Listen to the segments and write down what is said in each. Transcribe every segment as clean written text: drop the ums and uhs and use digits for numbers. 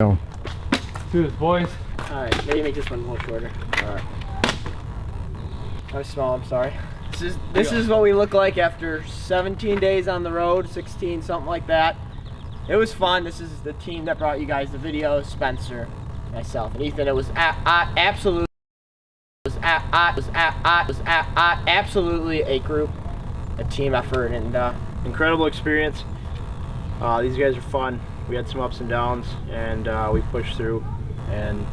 Go. Do this, boys. Alright, maybe make this one a little shorter. Alright. That was small, I'm sorry. This is what we look like after 17 days on the road, 16, something like that. It was fun. This is the team that brought you guys the video, Spencer, myself, and Ethan. It was absolutely a group, a team effort, and incredible experience. These guys are fun. We had some ups and downs, and we pushed through and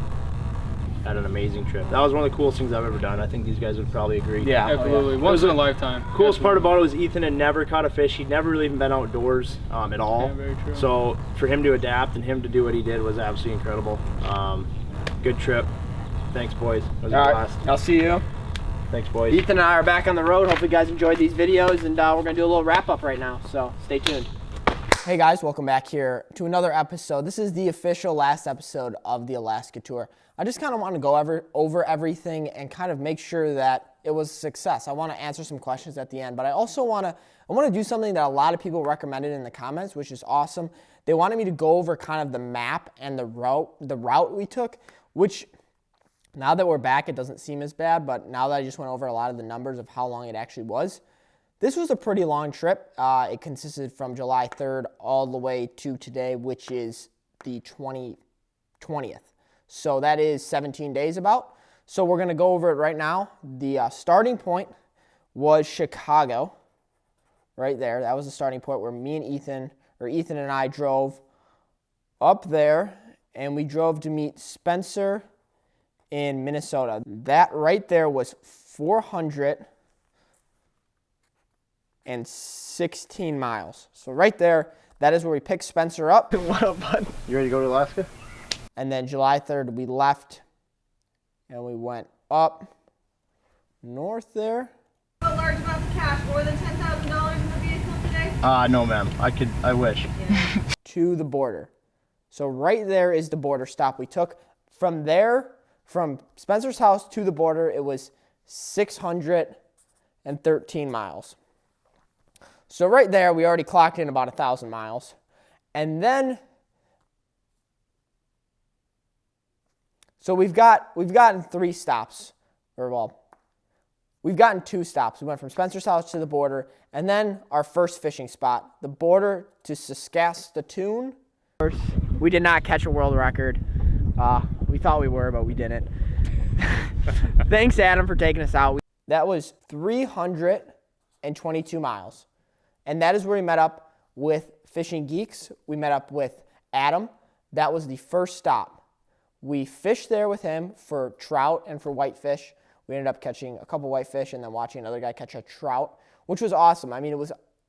had an amazing trip. That was one of the coolest things I've ever done. I think these guys would probably agree. Yeah, absolutely. Once in a lifetime. Coolest part about it was Ethan had never caught a fish. He'd never really even been outdoors at all. Yeah, very true. So for him to adapt and him to do what he did was absolutely incredible. Good trip. Thanks, boys. It was a blast. I'll see you. Thanks, boys. Ethan and I are back on the road. Hopefully you guys enjoyed these videos, and we're going to do a little wrap-up right now, so stay tuned. Hey guys, welcome back here to another episode. This is the official last episode of the Alaska tour. I just kind of want to go over everything and kind of make sure that it was a success. I want to answer some questions at the end, but I also want to do something that a lot of people recommended in the comments, which is awesome. They wanted me to go over kind of the map and the route we took, which now that we're back, it doesn't seem as bad, but now that I just went over a lot of the numbers of how long it actually was, this was a pretty long trip. It consisted from July 3rd all the way to today, which is the 20th. So that is 17 days about. So we're going to go over it right now. The starting point was Chicago, right there. That was the starting point where me and Ethan and I drove up there, and we drove to meet Spencer in Minnesota. That right there was 416 miles. So right there, that is where we picked Spencer up. What up, bud? You ready to go to Alaska? And then July 3rd, we left and we went up north there. A large amount of cash, more than $10,000 in the vehicle today? No, ma'am. I wish. To the border. So right there is the border stop we took. From there, from Spencer's house to the border, it was 613 miles. So right there, we already clocked in about 1,000 miles. And then, so we've gotten 3 stops, or well, we've gotten 2 stops. We went from Spencer's house to the border, and then our first fishing spot, the border to Saskatchewan. We did not catch a world record. We thought we were, but we didn't. Thanks, Adam, for taking us out. That was 322 miles. And that is where we met up with Fishing Geeks. We met up with Adam. That was the first stop. We fished there with him for trout and for whitefish. We ended up catching a couple whitefish and then watching another guy catch a trout, which was awesome. I mean,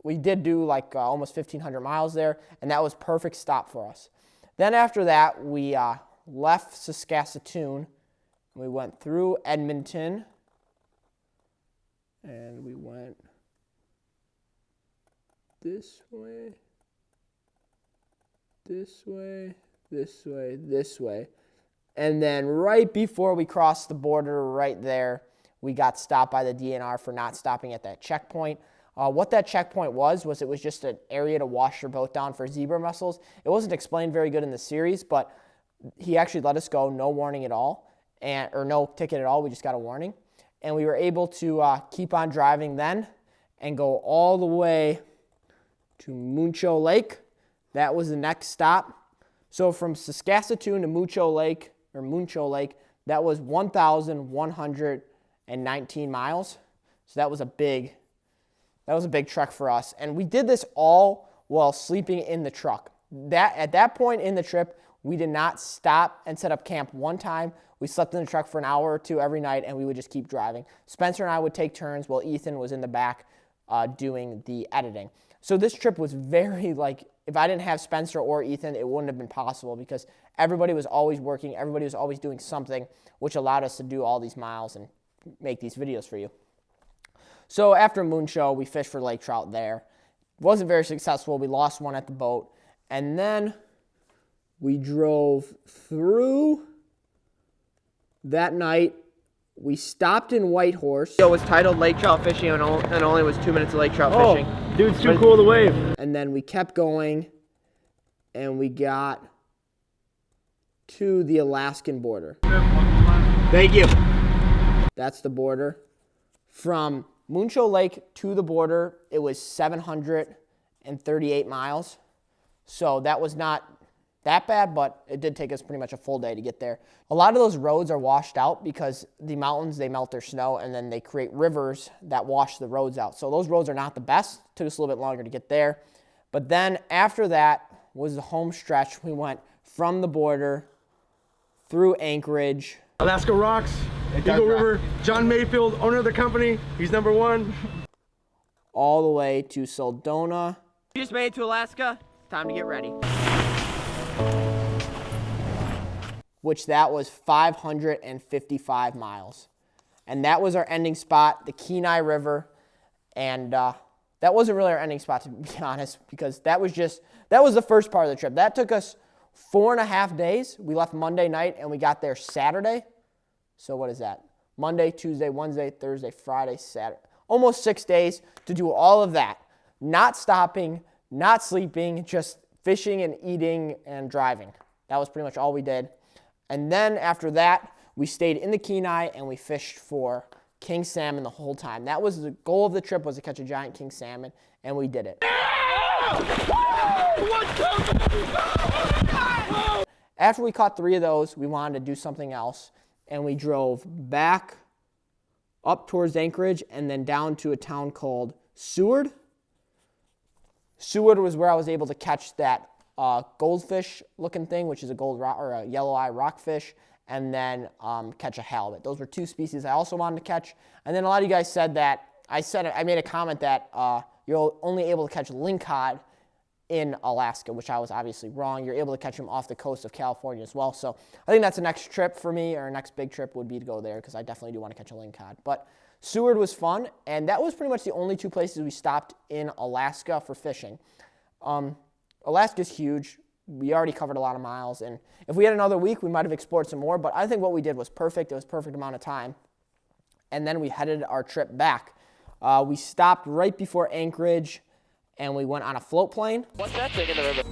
we did do like almost 1,500 miles there, and that was perfect stop for us. Then after that, we left Saskatchewan. We went through Edmonton, and we went this way, this way, this way, this way. And then right before we crossed the border right there, we got stopped by the DNR for not stopping at that checkpoint. What that checkpoint was it was just an area to wash your boat down for zebra mussels. It wasn't explained very good in the series, but he actually let us go, no warning at all, or no ticket at all. We just got a warning. And we were able to keep on driving then and go all the way to Muncho Lake. That was the next stop. So from Saskatchewan to Muncho Lake, that was 1,119 miles. So that was a big trek for us. And we did this all while sleeping in the truck. At that point in the trip, we did not stop and set up camp one time. We slept in the truck for an hour or two every night, and we would just keep driving. Spencer and I would take turns while Ethan was in the back doing the editing. So this trip was very, if I didn't have Spencer or Ethan, it wouldn't have been possible because everybody was always working, everybody was always doing something, which allowed us to do all these miles and make these videos for you. So after Moonshow, we fished for lake trout there. Wasn't very successful. We lost one at the boat. And then we drove through that night. We stopped in Whitehorse. It was titled Lake Trout Fishing and only was 2 minutes of lake trout fishing. Dude's too cool to wave. And then we kept going, and we got to the Alaskan border. Thank you. That's the border. From Moonshell Lake to the border, it was 738 miles. So that was not that bad, but it did take us pretty much a full day to get there. A lot of those roads are washed out because the mountains, they melt their snow and then they create rivers that wash the roads out. So those roads are not the best. It took us a little bit longer to get there. But then after that was the home stretch. We went from the border through Anchorage. Alaska rocks. Eagle River. John Mayfield, owner of the company. He's number one. All the way to Sedona. You just made it to Alaska. Time to get ready. Which that was 555 miles. And that was our ending spot, the Kenai River. And that wasn't really our ending spot, to be honest, because that was the first part of the trip. That took us 4.5 days. We left Monday night and we got there Saturday. So what is that? Monday, Tuesday, Wednesday, Thursday, Friday, Saturday. Almost 6 days to do all of that. Not stopping, not sleeping, just fishing and eating and driving. That was pretty much all we did. And then after that, we stayed in the Kenai and we fished for king salmon the whole time. That was the goal of the trip, was to catch a giant king salmon, and we did it. After we caught 3 of those, we wanted to do something else, and we drove back up towards Anchorage and then down to a town called Seward. Seward was where I was able to catch that goldfish-looking thing, which is a gold rock or a yellow eye rockfish, and then catch a halibut. Those were 2 species I also wanted to catch. And then a lot of you guys said that I made a comment that you're only able to catch lingcod in Alaska, which I was obviously wrong. You're able to catch them off the coast of California as well. So I think that's the next trip for me, or next big trip would be to go there, because I definitely do want to catch a lingcod. But Seward was fun, and that was pretty much the only 2 places we stopped in Alaska for fishing. Alaska's huge. We already covered a lot of miles, and if we had another week, we might have explored some more, but I think what we did was perfect. It was a perfect amount of time. And then we headed our trip back. We stopped right before Anchorage, and we went on a float plane. What's that thing in the river?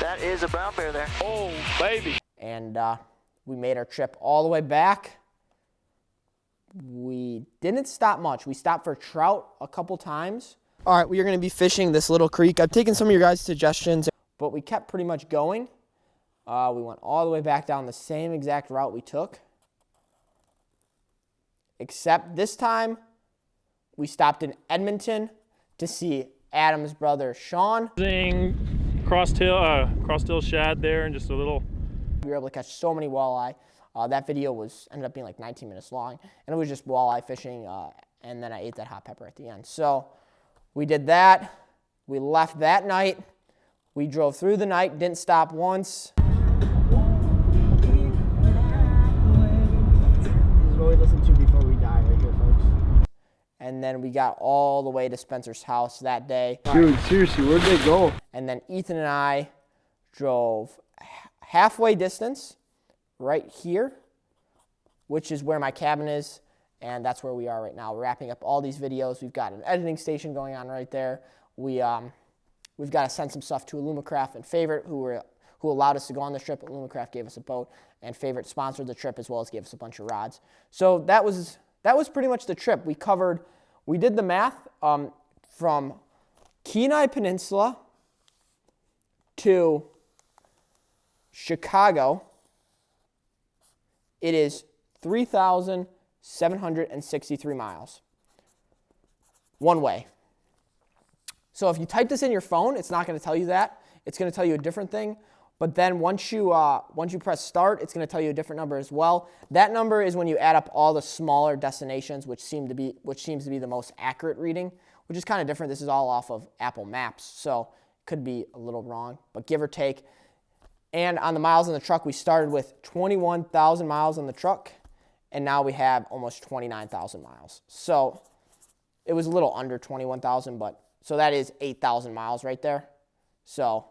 That is a brown bear there. Oh, baby. And we made our trip all the way back. We didn't stop much. We stopped for trout a couple times. All right, we are going to be fishing this little creek. I've taken some of your guys' suggestions, but we kept pretty much going. We went all the way back down the same exact route we took. Except this time, we stopped in Edmonton to see Adam's brother, Sean. Cross-tail shad there and just a little. We were able to catch so many walleye. That video ended up being like 19 minutes long, and it was just walleye fishing, and then I ate that hot pepper at the end. So we did that. We left that night. We drove through the night, didn't stop once. This is what we listen to before we die right here, folks. And then we got all the way to Spencer's house that day. Dude, seriously, where'd they go? And then Ethan and I drove halfway distance right here, which is where my cabin is, and that's where we are right now. We're wrapping up all these videos. We've got an editing station going on right there. We've got to send some stuff to Illumicraft and Favorite, who allowed us to go on this trip. Illumicraft gave us a boat, and Favorite sponsored the trip as well as gave us a bunch of rods. So that was pretty much the trip. We did the math from Kenai Peninsula to Chicago. It is 3,763 miles one way. So if you type this in your phone, it's not going to tell you that. It's going to tell you a different thing. But then once you press start, it's going to tell you a different number as well. That number is when you add up all the smaller destinations, which seems to be the most accurate reading, which is kind of different. This is all off of Apple Maps, so it could be a little wrong, but give or take. And on the miles in the truck, we started with 21,000 miles on the truck, and now we have almost 29,000 miles. So it was a little under 21,000, so that is 8,000 miles right there. So,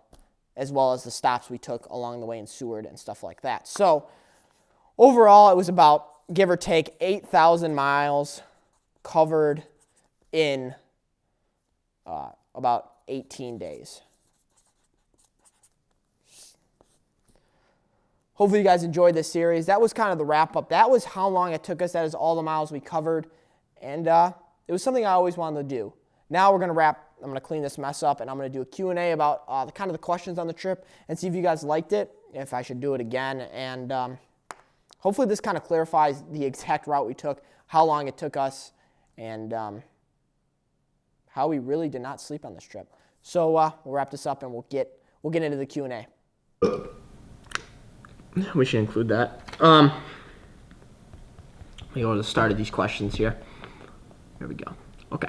as well as the stops we took along the way in Seward and stuff like that. So overall, it was about, give or take, 8,000 miles covered in about 18 days. hopefully you guys enjoyed this series. That was kind of the wrap-up. That was how long it took us. That is all the miles we covered. And it was something I always wanted to do. Now we're going to wrap. I'm going to clean this mess up, and I'm going to do a Q&A about the kind of the questions on the trip and see if you guys liked it, if I should do it again. And hopefully this kind of clarifies the exact route we took, how long it took us, and how we really did not sleep on this trip. So we'll wrap this up, and we'll get into the Q&A. We should include that. Let me go to the start of these questions here. There we go. Okay.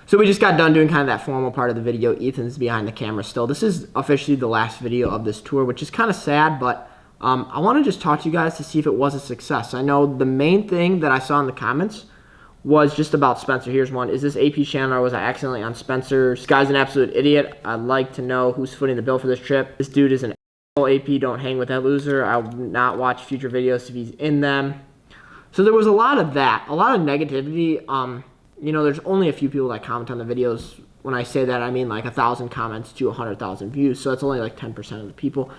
So we just got done doing kind of that formal part of the video. Ethan's behind the camera still. This is officially the last video of this tour, which is kind of sad, but I want to just talk to you guys to see if it was a success. I know the main thing that I saw in the comments was just about Spencer. Here's one. Is this AP channel or was I accidentally on Spencer? This guy's an absolute idiot. I'd like to know who's footing the bill for this trip. This dude is an AP. Don't hang with that loser. I will not watch future videos if he's in them. So there was a lot of that, a lot of negativity. You know, there's only a few people that comment on the videos. When I say that, I mean like 1,000 comments to 100,000 views. So that's only like 10% of the people.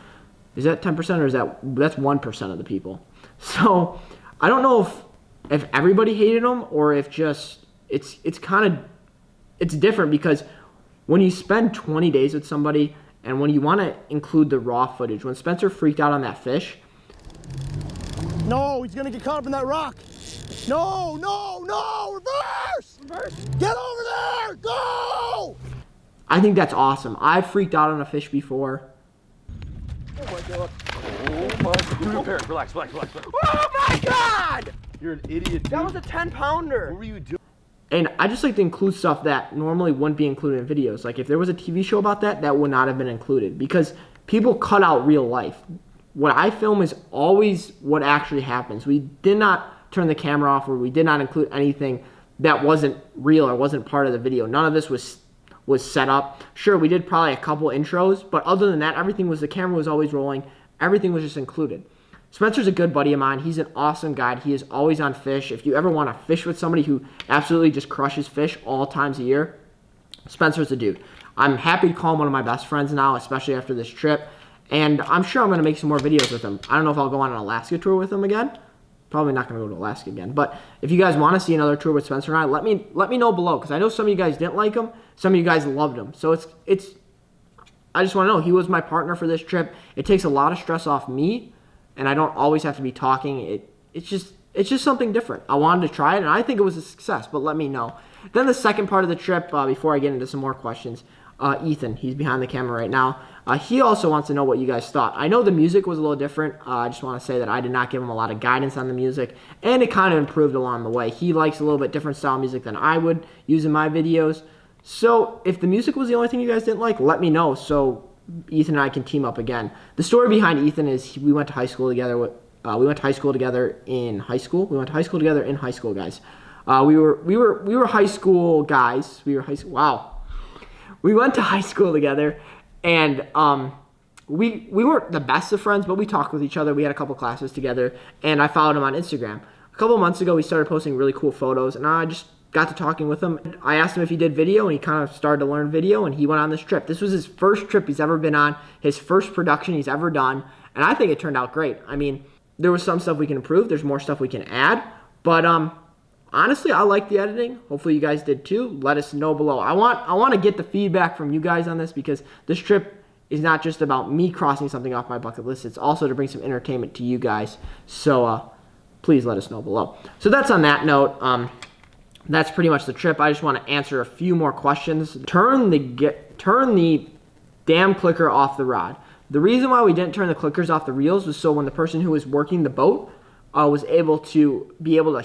Is that 10% or is that's 1% of the people? So I don't know if everybody hated him or if just it's different, because when you spend 20 days with somebody and when you want to include the raw footage, when Spencer freaked out on that fish. No, he's gonna get caught up in that rock. No, no, no, reverse! Reverse. Get over there, go! I think that's awesome. I've freaked out on a fish before. Oh my God. Oh my God. Relax. Oh my God! You're an idiot, dude. That was a 10-pounder. What were you doing? And I just like to include stuff that normally wouldn't be included in videos. Like if there was a TV show about that, that would not have been included, because people cut out real life. What I film is always what actually happens. We did not turn the camera off, or we did not include anything that wasn't real or wasn't part of the video. None of this was set up. Sure, we did probably a couple intros, but other than that, the camera was always rolling. Everything was just included. Spencer's a good buddy of mine. He's an awesome guide. He is always on fish. If you ever want to fish with somebody who absolutely just crushes fish all times a year, Spencer's a dude. I'm happy to call him one of my best friends now, especially after this trip. And I'm sure I'm going to make some more videos with him. I don't know if I'll go on an Alaska tour with him again. Probably not going to go to Alaska again. But if you guys want to see another tour with Spencer and I, let me know below, because I know some of you guys didn't like him. Some of you guys loved him. So I just want to know. He was my partner for this trip. It takes a lot of stress off me, and I don't always have to be talking. It's just something different. I wanted to try it, and I think it was a success, but let me know. Then the second part of the trip, before I get into some more questions, Ethan, he's behind the camera right now. He also wants to know what you guys thought. I know the music was a little different. I just want to say that I did not give him a lot of guidance on the music, and it kind of improved along the way. He likes a little bit different style music than I would use in my videos. So if the music was the only thing you guys didn't like, let me know so Ethan and I can team up again. The story behind Ethan is we went to high school together. We went to high school together in high school. We went to high school together in high school, guys. We were high school guys. Wow. We went to high school together, and we weren't the best of friends, but we talked with each other. We had a couple classes together, and I followed him on Instagram. A couple months ago, we started posting really cool photos, and I just got to talking with him. I asked him if he did video, and he kind of started to learn video, and he went on this trip. This was his first trip he's ever been on, his first production he's ever done, and I think it turned out great. I mean, there was some stuff we can improve. There's more stuff we can add, but honestly, I like the editing. Hopefully you guys did too. Let us know below. I want to get the feedback from you guys on this, because this trip is not just about me crossing something off my bucket list. It's also to bring some entertainment to you guys. So please let us know below. So that's on that note. That's pretty much the trip. I just want to answer a few more questions. Turn the damn clicker off the rod. The reason why we didn't turn the clickers off the reels was so when the person who was working the boat was able to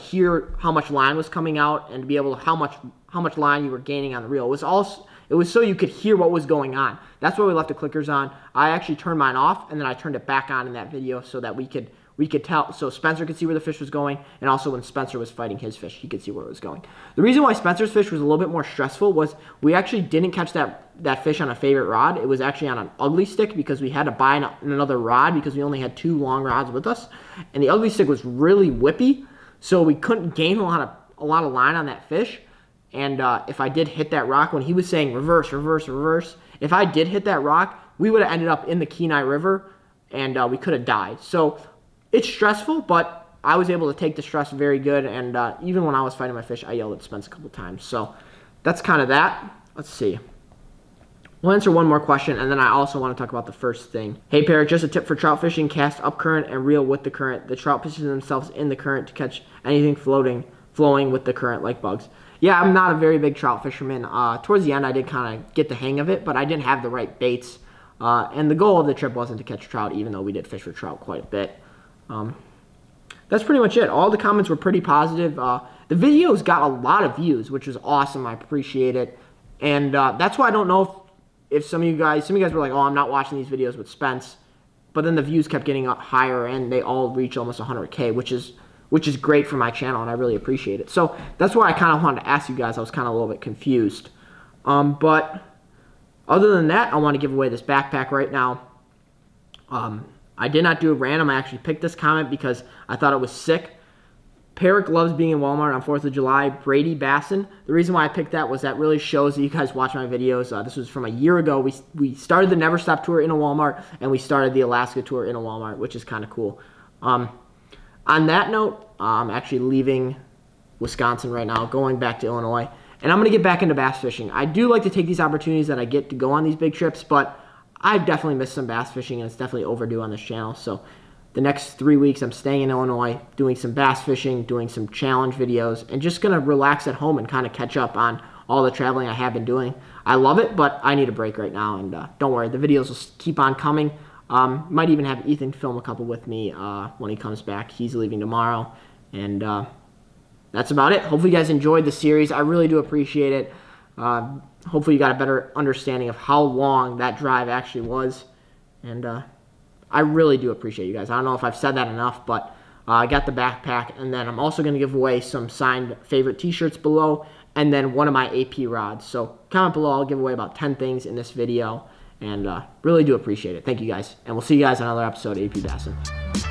hear how much line was coming out and to be able to how much line you were gaining on the reel. It was so you could hear what was going on. That's why we left the clickers on. I actually turned mine off, and then I turned it back on in that video so that we could tell, so Spencer could see where the fish was going, and also when Spencer was fighting his fish, he could see where it was going. The reason why Spencer's fish was a little bit more stressful was we actually didn't catch that fish on a favorite rod. It was actually on an ugly stick, because we had to buy another rod because we only had 2 long rods with us, and the ugly stick was really whippy, so we couldn't gain a lot of line on that fish. And if I did hit that rock, when he was saying reverse, reverse, reverse, if I did hit that rock, we would have ended up in the Kenai River and we could have died. So it's stressful, but I was able to take the stress very good, and even when I was fighting my fish, I yelled at Spence a couple times. So that's kind of that. Let's see. We'll answer one more question, and then I also want to talk about the first thing. Hey, Parrot, just a tip for trout fishing. Cast up current and reel with the current. The trout position themselves in the current to catch anything flowing with the current, like bugs. Yeah, I'm not a very big trout fisherman. Towards the end, I did kind of get the hang of it, but I didn't have the right baits. And the goal of the trip wasn't to catch trout, even though we did fish for trout quite a bit. That's pretty much it. All the comments were pretty positive. The videos got a lot of views, which was awesome. I appreciate it. And that's why I don't know if some of you guys were like, oh, I'm not watching these videos with Spence. But then the views kept getting up higher, and they all reached almost 100K, which is great for my channel, and I really appreciate it. So that's why I kind of wanted to ask you guys. I was kind of a little bit confused. But other than that, I want to give away this backpack right now. I did not do it random. I actually picked this comment because I thought it was sick. Parrot loves being in Walmart on 4th of July. Brady Basson. The reason why I picked that was that really shows that you guys watch my videos. This was from a year ago. We started the Never Stop Tour in a Walmart, and we started the Alaska Tour in a Walmart, which is kind of cool. On that note, I'm actually leaving Wisconsin right now, going back to Illinois, and I'm going to get back into bass fishing. I do like to take these opportunities that I get to go on these big trips, but I've definitely missed some bass fishing, and it's definitely overdue on this channel. So the next 3 weeks, I'm staying in Illinois, doing some bass fishing, doing some challenge videos, and just going to relax at home and kind of catch up on all the traveling I have been doing. I love it, but I need a break right now, and don't worry, the videos will keep on coming. Might even have Ethan film a couple with me when he comes back. He's leaving tomorrow, and that's about it. Hopefully you guys enjoyed the series. I really do appreciate it. Hopefully you got a better understanding of how long that drive actually was, and I really do appreciate you guys. I don't know if I've said that enough, but I got the backpack, and then I'm also going to give away some signed favorite t-shirts below, and then one of my AP rods. So comment below. I'll give away about 10 things in this video, and really do appreciate it. Thank you guys, and we'll see you guys on another episode of AP Bassing.